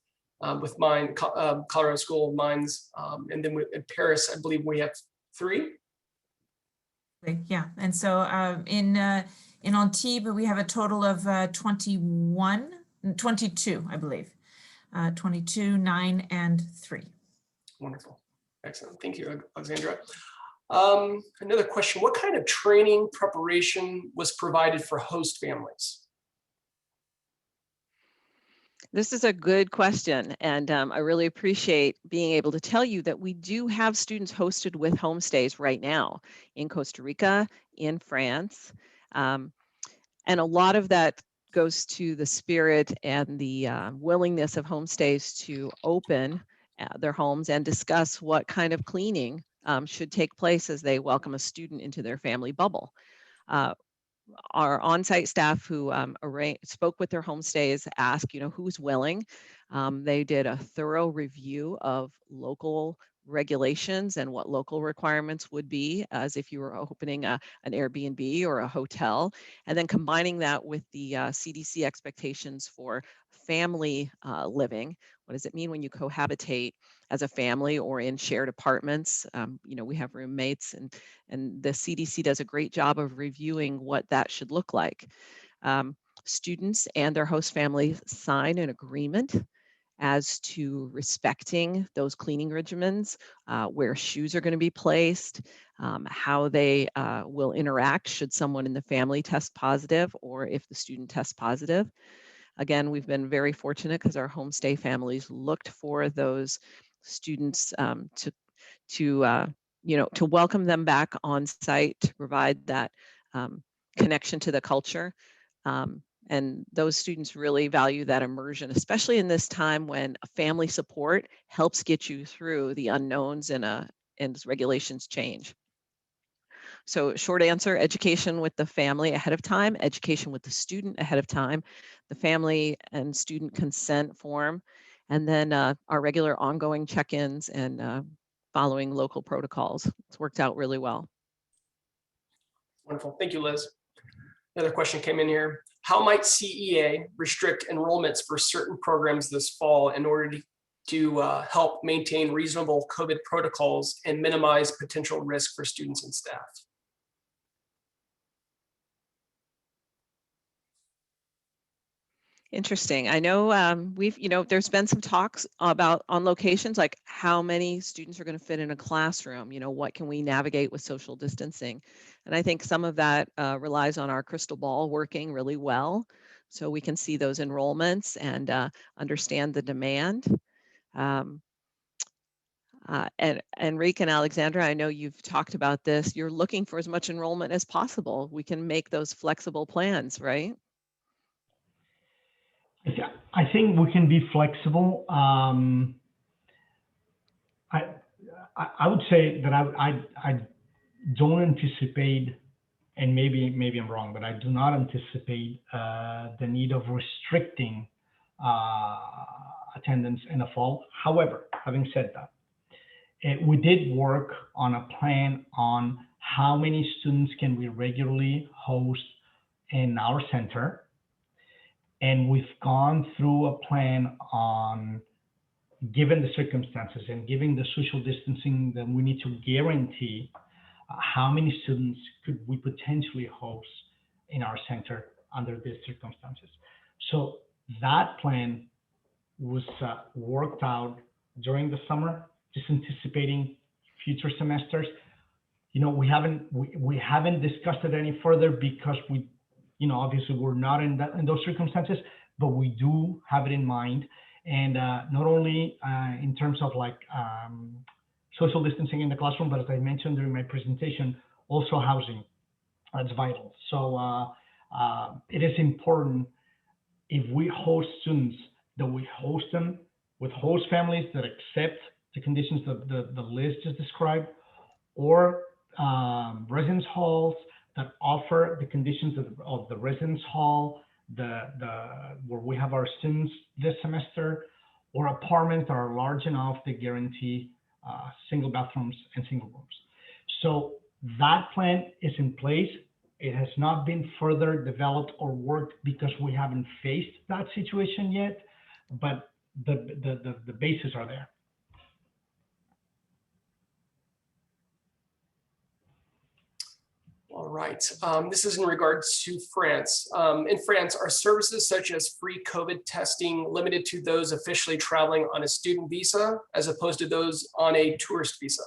Speaker 1: Colorado School of Mines, and then in Paris, I believe we have 3.
Speaker 3: Yeah, and so in Antibes, we have a total of 22, I believe. 22, 9, and 3.
Speaker 1: Wonderful. Excellent. Thank you, Alexandra. Another question. What kind of training preparation was provided for host families?
Speaker 2: This is a good question, and I really appreciate being able to tell you that we do have students hosted with homestays right now in Costa Rica, in France, and a lot of that goes to the spirit and the willingness of homestays to open their homes and discuss what kind of cleaning should take place as they welcome a student into their family bubble. Our on-site staff who spoke with their homestays asked, who's willing. They did a thorough review of local regulations and what local requirements would be as if you were opening an Airbnb or a hotel, and then combining that with the CDC expectations for family living. What does it mean when you cohabitate as a family or in shared apartments? We have roommates, and the CDC does a great job of reviewing what that should look like. Students and their host families sign an agreement as to respecting those cleaning regimens, where shoes are going to be placed, how they will interact should someone in the family test positive or if the student tests positive. Again, we've been very fortunate because our homestay families looked for those students to welcome them back on site, to provide that connection to the culture. And those students really value that immersion, especially in this time when family support helps get you through the unknowns and as regulations change. So short answer, education with the family ahead of time, education with the student ahead of time, the family and student consent form, and then our regular ongoing check-ins and following local protocols. It's worked out really well.
Speaker 1: Wonderful. Thank you, Liz. Another question came in here. How might CEA restrict enrollments for certain programs this fall in order to help maintain reasonable COVID protocols and minimize potential risk for students and staff?
Speaker 2: Interesting. I know there's been some talks about on locations, like how many students are going to fit in a classroom, what can we navigate with social distancing? And I think some of that relies on our crystal ball working really well. So we can see those enrollments and understand the demand. And Enrique and Alexandra, I know you've talked about this. You're looking for as much enrollment as possible. We can make those flexible plans, right?
Speaker 4: I think we can be flexible. I would say that I don't anticipate, and maybe I'm wrong, but I do not anticipate the need of restricting attendance in the fall. However, having said that, we did work on a plan on how many students can we regularly host in our center. And we've gone through a plan on, given the circumstances and given the social distancing that we need to guarantee, how many students could we potentially host in our center under these circumstances. So that plan was worked out during the summer, just anticipating future semesters. We haven't discussed it any further because obviously we're not in those circumstances, but we do have it in mind. And not only in terms of social distancing in the classroom, but as I mentioned during my presentation, also housing, that's vital. So it is important, if we host students, that we host them with host families that accept the conditions that the list just described, or residence halls that offer the conditions of the residence hall, where we have our students this semester, or apartments that are large enough to guarantee single bathrooms and single rooms. So that plan is in place. It has not been further developed or worked because we haven't faced that situation yet, but the bases are there.
Speaker 1: All right, this is in regards to France. In France, are services such as free COVID testing limited to those officially traveling on a student visa as opposed to those on a tourist visa?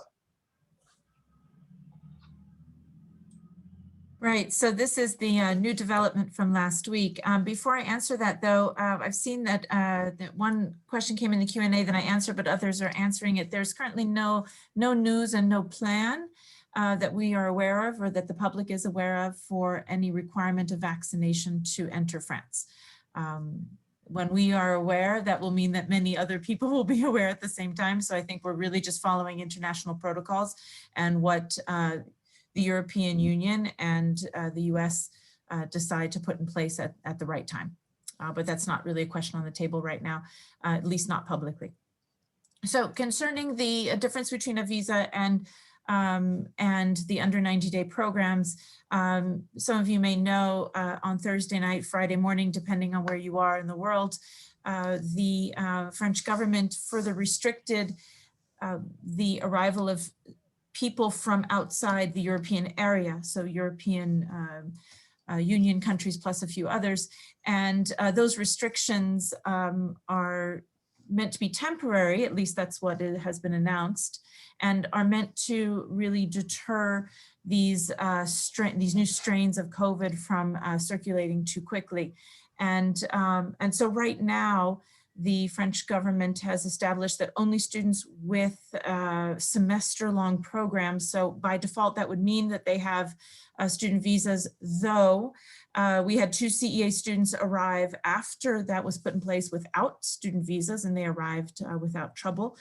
Speaker 3: Right, so this is the new development from last week. Before I answer that though, I've seen that, that one question came in the Q&A that I answered, but others are answering it. There's currently no news and no plan that we are aware of, or that the public is aware of, for any requirement of vaccination to enter France. When we are aware, that will mean that many other people will be aware at the same time. So I think we're really just following international protocols and what the European Union and the US decide to put in place at the right time. But that's not really a question on the table right now, at least not publicly. So concerning the difference between a visa and the under 90-day programs, some of you may know on Thursday night, Friday morning, depending on where you are in the world, the French government further restricted the arrival of people from outside the European area, so European Union countries plus a few others. And those restrictions are meant to be temporary, at least that's what it has been announced, and are meant to really deter these new strains of COVID from circulating too quickly. And so right now, the French government has established that only students with semester-long programs, so by default that would mean that they have student visas, though we had 2 CEA students arrive after that was put in place without student visas, and they arrived without trouble.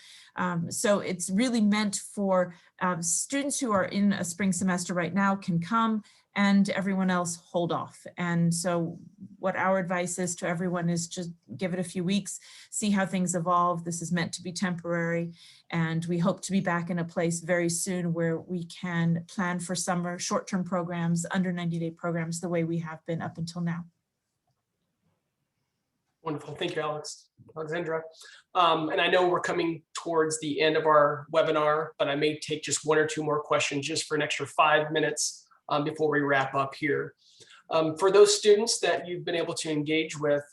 Speaker 3: So it's really meant for students who are in a spring semester right now can come, and everyone else hold off. And so what our advice is to everyone is just give it a few weeks, see how things evolve. This is meant to be temporary, and we hope to be back in a place very soon where we can plan for summer short-term programs programs, under 90-day programs, the way we have been up until now.
Speaker 1: Wonderful. Thank you, Alexandra. And I know we're coming towards the end of our webinar, but I may take just one or two more questions just for an extra 5 minutes before we wrap up here. For those students that you've been able to engage with,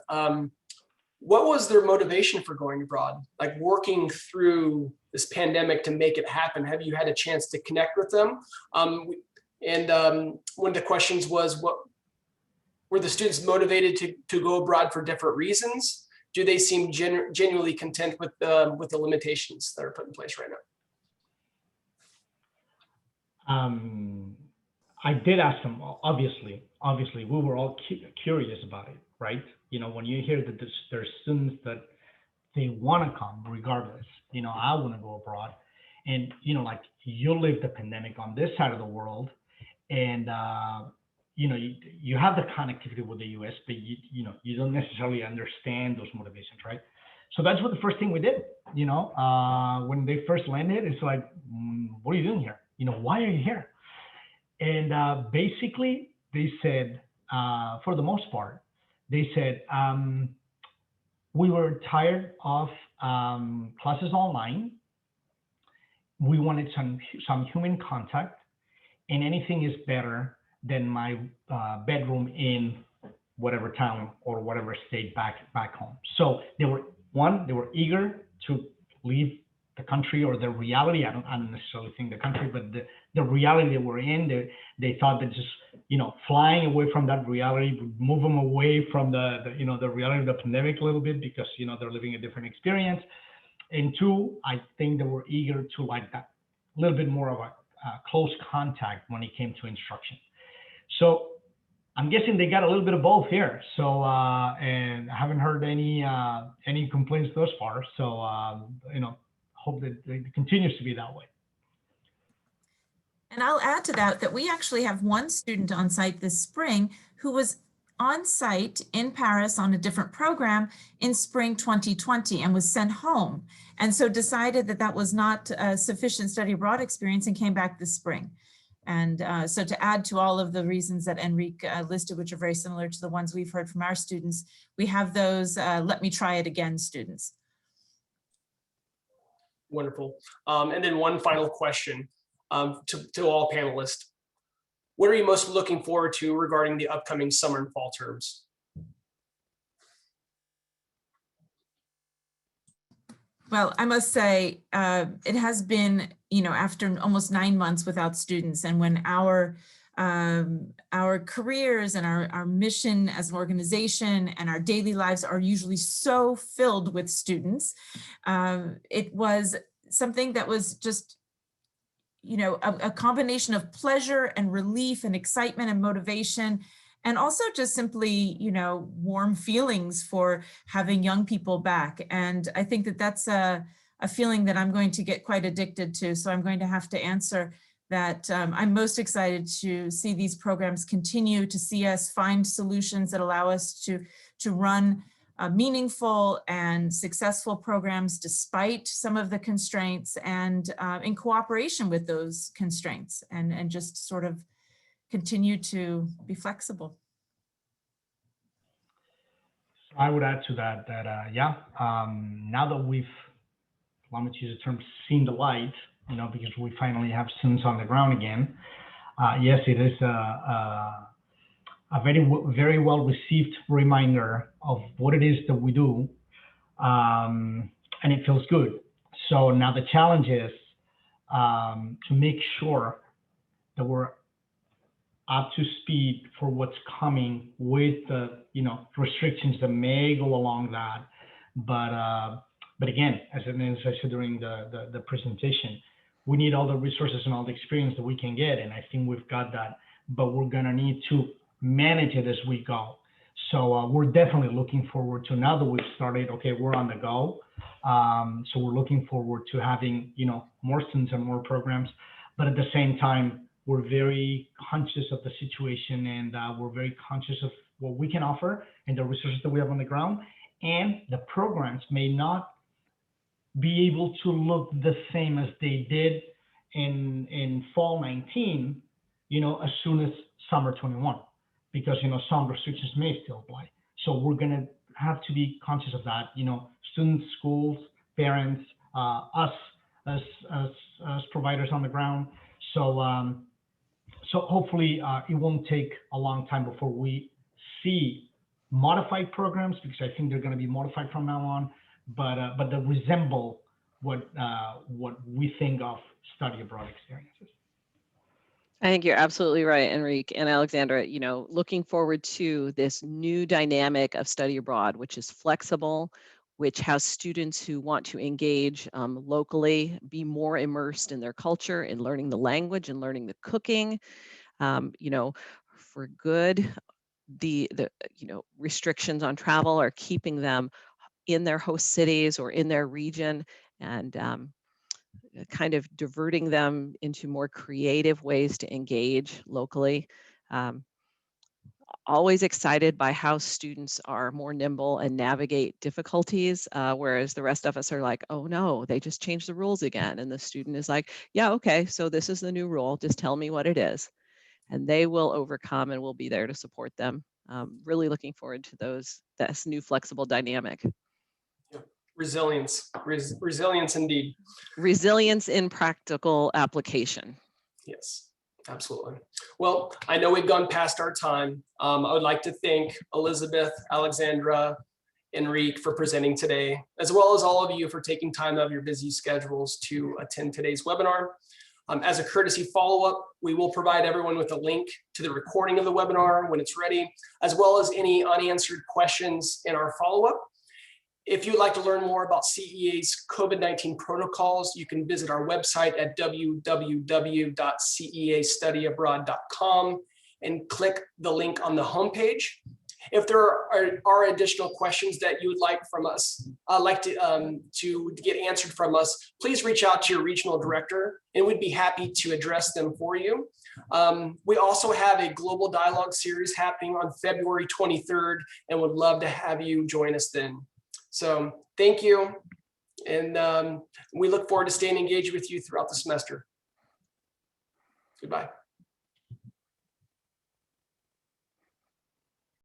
Speaker 1: what was their motivation for going abroad? Like working through this pandemic to make it happen? Have you had a chance to connect with them? One of the questions was, what were the students motivated to go abroad for different reasons? Do they seem genuinely content with the limitations that are put in place right now?
Speaker 4: I did ask them, obviously, we were all curious about it, right? You know, when you hear that there's students that they want to come regardless, you know, I want to go abroad. And, you know, like you live the pandemic on this side of the world, and, you know, you have the connectivity with the US, but you know, you don't necessarily understand those motivations, right? So that's what the first thing we did, you know, when they first landed, it's like, what are you doing here? You know, why are you here? And basically they said, for the most part, they said, we were tired of classes online. We wanted some human contact, and anything is better than my bedroom in whatever town or whatever state back home. So they were eager to leave the country or the reality. I don't necessarily think the country, but the reality that we're in. They thought that just, you know, flying away from that reality would move them away from the you know, the reality of the pandemic a little bit, because, you know, they're living a different experience. And two, I think they were eager to like that little bit more of a close contact when it came to instruction. So I'm guessing they got a little bit of both here. So and I haven't heard any complaints thus far. So you know, hope that it continues to be that way.
Speaker 3: And I'll add to that we actually have one student on site this spring who was on site in Paris on a different program in spring 2020 and was sent home. And so decided that that was not a sufficient study abroad experience and came back this spring. And so to add to all of the reasons that Enrique listed, which are very similar to the ones we've heard from our students, we have those let me try it again students.
Speaker 1: Wonderful. And then one final question to all panelists. What are you most looking forward to regarding the upcoming summer and fall terms?
Speaker 3: Well, I must say it has been, you know, after almost 9 months without students, and when our careers and our mission as an organization and our daily lives are usually so filled with students, it was something that was just, you know, a combination of pleasure and relief and excitement and motivation, and also just simply, you know, warm feelings for having young people back. And I think that that's a feeling that I'm going to get quite addicted to. So I'm going to have to answer that I'm most excited to see these programs continue, to see us find solutions that allow us to run meaningful and successful programs despite some of the constraints, and in cooperation with those constraints, and just sort of continue to be flexible.
Speaker 4: I would add to that yeah, now that we've, let me use the term, seen the light, you know, because we finally have students on the ground again. Yes, it is a very well received reminder of what it is that we do, and it feels good. So now the challenge is to make sure that we're up to speed for what's coming with the, you know, restrictions that may go along that. But again, as I said during the presentation, we need all the resources and all the experience that we can get, and I think we've got that. But we're gonna need to manage it as we go. So we're definitely looking forward to, now that we've started, okay, we're on the go. So we're looking forward to having, you know, more students and more programs, but at the same time, we're very conscious of the situation, and we're very conscious of what we can offer and the resources that we have on the ground. And the programs may not be able to look the same as they did in fall 19, as soon as summer 21, because, some restrictions may still apply. So we're going to have to be conscious of that, students, schools, parents, us as providers on the ground. So, so hopefully it won't take a long time before we see modified programs, because I think they're going to be modified from now on, but they resemble what we think of study abroad experiences.
Speaker 2: I think you're absolutely right, Enrique and Alexandra. Looking forward to this new dynamic of study abroad, which is flexible, which has students who want to engage locally, be more immersed in their culture, in learning the language and learning the cooking. For good, the restrictions on travel are keeping them in their host cities or in their region, and kind of diverting them into more creative ways to engage locally. Always excited by how students are more nimble and navigate difficulties, whereas the rest of us are like, oh no, they just changed the rules again. And the student is like, yeah, okay, so this is the new rule, just tell me what it is. And they will overcome, and we'll be there to support them. Really looking forward to this new flexible dynamic.
Speaker 1: Resilience, resilience indeed.
Speaker 2: Resilience in practical application.
Speaker 1: Yes, absolutely. Well, I know we've gone past our time. I would like to thank Elizabeth, Alexandra, Enrique for presenting today, as well as all of you for taking time out of your busy schedules to attend today's webinar. As a courtesy follow-up, we will provide everyone with a link to the recording of the webinar when it's ready, as well as any unanswered questions in our follow-up. If you'd like to learn more about CEA's COVID-19 protocols, you can visit our website at www.ceastudyaabroad.com and click the link on the homepage. If there are additional questions that you would like from us, to get answered from us, please reach out to your regional director, and we'd be happy to address them for you. We also have a global dialogue series happening on February 23rd, and would love to have you join us then. So thank you, and we look forward to staying engaged with you throughout the semester. Goodbye.